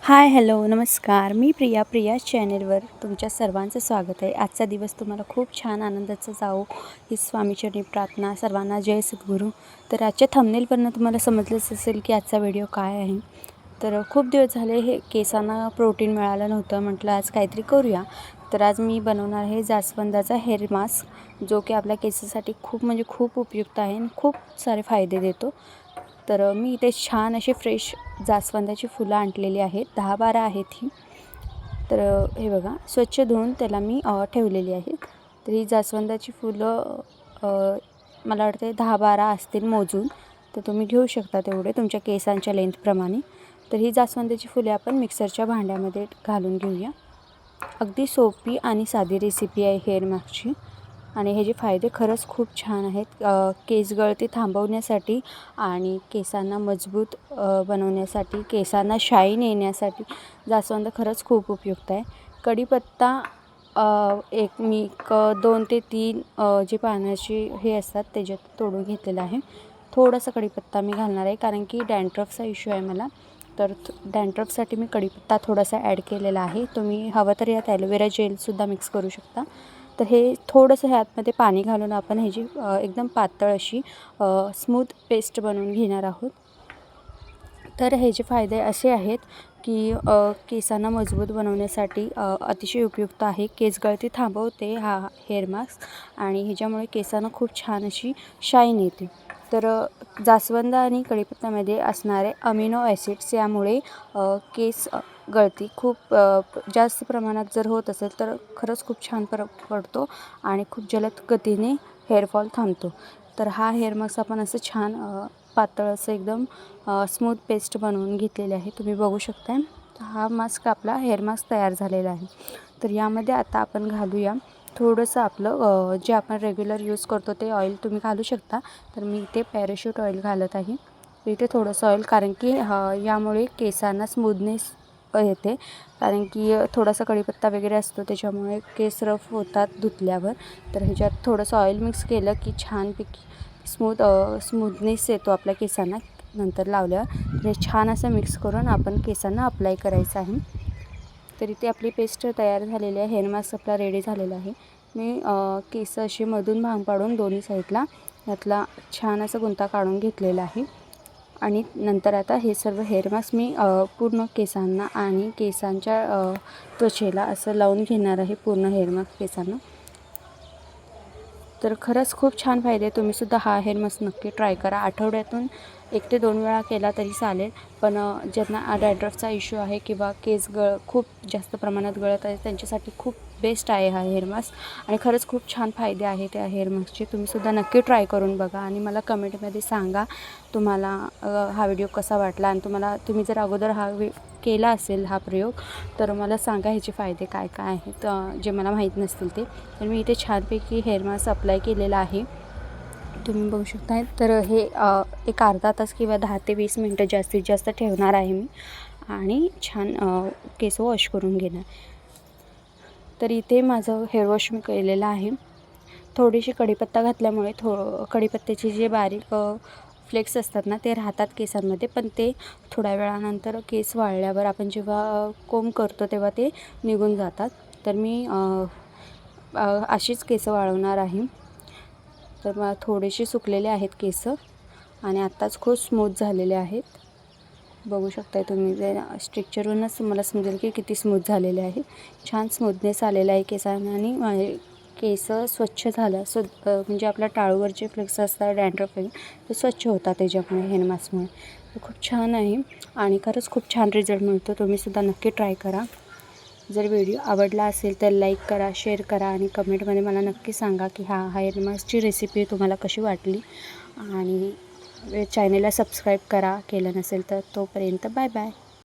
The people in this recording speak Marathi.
हाय हॅलो नमस्कार. मी प्रिया चॅनेलवर तुमच्या सर्वांचं स्वागत आहे. आजचा दिवस तुम्हाला खूप छान आनंदाचा जाओ ही स्वामीचरणी प्रार्थना. सर्वांना जय सद्गुरू. तर आजच्या थंबनेलवरनं तुम्हाला समजलंच असेल की आजचा व्हिडिओ काय आहे. तर खूप दिवस झाले हे केसांना प्रोटीन मिळालं नव्हतं, म्हटलं आज काहीतरी करूया. तर आज मी बनवणार आहे जास्वंदाचा हेअर मास्क, जो की आपल्या केसासाठी खूप उपयुक्त आहे आणि खूप सारे फायदे देतो. तर मी इथे छान अशी फ्रेश जास्वंदाची फुलं आणलेली आहेत, 10-12 आहेत ही. तर हे बघा, स्वच्छ धुवून त्याला मी ठेवलेली आहेत. तर ही जास्वंदाची फुलं मला वाटते 10-12 असतील मोजून, तर तुम्ही घेऊ शकता तेवढे तुमच्या केसांच्या लेंथप्रमाणे. तर ही जास्वंदाची फुले आपण मिक्सरच्या भांड्यामध्ये घालून घेऊया. अगदी सोपी आणि साधी रेसिपी आहे हेअर मास्कची आणि ह्याचे फायदे खरंच खूप छान आहेत. केस गळती थांबवण्यासाठी आणि केसांना मजबूत बनवण्यासाठी, केसांना शाईन येण्यासाठी जास्वंद खरंच खूप उपयुक्त आहे. कढीपत्ता मी 2 ते 3 जे पानाचे हे असतात त्याच्यात तोडून घेतलेलं आहे. थोडासा कढीपत्ता मी घालणार आहे कारण की डॅन्ड्रफचा इश्यू आहे मला. तर डॅन्ड्रफसाठी मी कढीपत्ता थोडासा ॲड केलेला आहे. तुम्ही हवं तर यात ॲलोवेरा जेलसुद्धा मिक्स करू शकता. तर हे थोडंसं ह्यातमध्ये पाणी घालून आपण ह्याची एकदम पातळ अशी स्मूथ पेस्ट बनवून घेणार आहोत. तर ह्याचे फायदे असे आहेत की केसांना मजबूत बनवण्यासाठी अतिशय उपयुक्त आहे. केस गळती थांबवते हा हेअर मास्क आणि ह्याच्यामुळे केसांना खूप छान अशी शाईन येते. तर जास्वंद आणि कढीपत्त्यामध्ये असणारे अमिनो ॲसिड्स यामुळे केस गळती खूप जास्त प्रमाणात जर होत असेल तर खरंच खूप छान फरक पडतो आणि खूप जलद गतीने हेअरफॉल थांबतो. तर हा हेअर मास्क आपण असं छान पातळ असं एकदम स्मूथ पेस्ट बनवून घेतलेली आहे, तुम्ही बघू शकता. हा मास्क आपला हेअर मास्क तयार झालेला आहे. तर यामध्ये आता आपण घालूया थोडंसं आपलं जे आपण रेग्युलर यूज करतो ते ऑइल तुम्ही घालू शकता. तर मी इथे पॅराशूट ऑइल घालत आहे. इथे थोडंसं ऑइल, कारण की यामुळे केसांना स्मूथनेस येते, कारण की थोडासा कढीपत्ता वगैरे असतो त्याच्यामुळे केस रफ होतात धुतल्यावर. तर ह्याच्यात थोडंसं ऑइल मिक्स केलं की छानपैकी स्मूथनेस येतो आपल्या केसांना नंतर लावल्यावर. तर हे छान असं मिक्स करून आपण केसांना अप्लाय करायचं आहे. तर इथे आपली पेस्ट तयार झालेली आहे. हेअर मास्क आपला रेडी झालेला आहे. मी केस अशी मधून भांग पाडून दोन्ही साईडला यातला छान असा गुंता काढून घेतलेला आहे आणि नंतर आता हे सर्व हेअर मास्क मी पूर्ण केसांना आणि केसांच्या त्वचेला असं लावून घेणार आहे, पूर्ण हेअर मास्क केसांना. तर खरंच खूप छान फायदे. तुम्हीसुद्धा हा हेअर मास्क नक्की ट्राय करा. आठवड्यातून 1 ते 2 वेळा केला तरी चालेल, पण ज्यांना डॅन्ड्रफचा इश्यू आहे किंवा केस खूप जास्त प्रमाणात गळत आहे त्यांच्यासाठी खूप बेस्ट आहे हा हेअर मास्क आणि खरंच खूप छान फायदे आहेत त्या हेअर मास्कचे. तुम्हीसुद्धा नक्की ट्राय करून बघा आणि मला कमेंटमध्ये सांगा तुम्हाला हा व्हिडिओ कसा वाटला आणि तुम्ही जर अगोदर केला असेल हा प्रयोग तर मला सांगा ह्याचे फायदे काय काय आहेत, जे मला माहीत नसतील ते. तर मी इथे छानपैकी हेअर मास्क अप्लाय केलेला आहे, तुम्ही बघू शकता. तर हे एक अर्धा तास किंवा 10 ते 20 मिनटं जास्तीत जास्त ठेवणार आहे मी आणि छान केस वॉश करून घेणार. तर इथे माझं हेअर वॉश मी केलेलं आहे. थोडीशी कढीपत्ता घातल्यामुळे कढीपत्त्याचे जे बारीक फ्लेक्स असतात ना ते राहतात केसांमध्ये, पण ते थोड्या वेळानंतर केस वाळल्यावर आपण जेव्हा कोंब करतो तेव्हा ते निघून जातात. तर मी अशीच केस वाळवणार आहे. तर मला थोडेसे सुकलेले आहेत केस आणि आत्ताच खूप स्मूथ झालेले आहेत. बघू शकताय तुम्ही, स्ट्रक्चरवरूनच मला समजेल की किती स्मूथ झालेले आहे. छान स्मूथनेस आलेला आहे केसांना आणि माझे केस स्वच्छ झालं म्हणजे आपल्या टाळूवरचे फ्लेक्स असतात डॅन्ड्रफ ते स्वच्छ होतात त्याच्यामुळे, हेअर मास्कमुळे. खूप छान आहे आणि खरंच खूप छान रिझल्ट मिळतो. तुम्हीसुद्धा नक्की ट्राय करा. जर व्हिडिओ आवडला असेल तर लाईक करा, शेअर करा आणि कमेंटमध्ये मला नक्की सांगा की हेअर मास्कची रेसिपी तुम्हाला कशी वाटली आणि चॅनेलला सबस्क्राईब करा केलं नसेल तर. तोपर्यंत बाय बाय.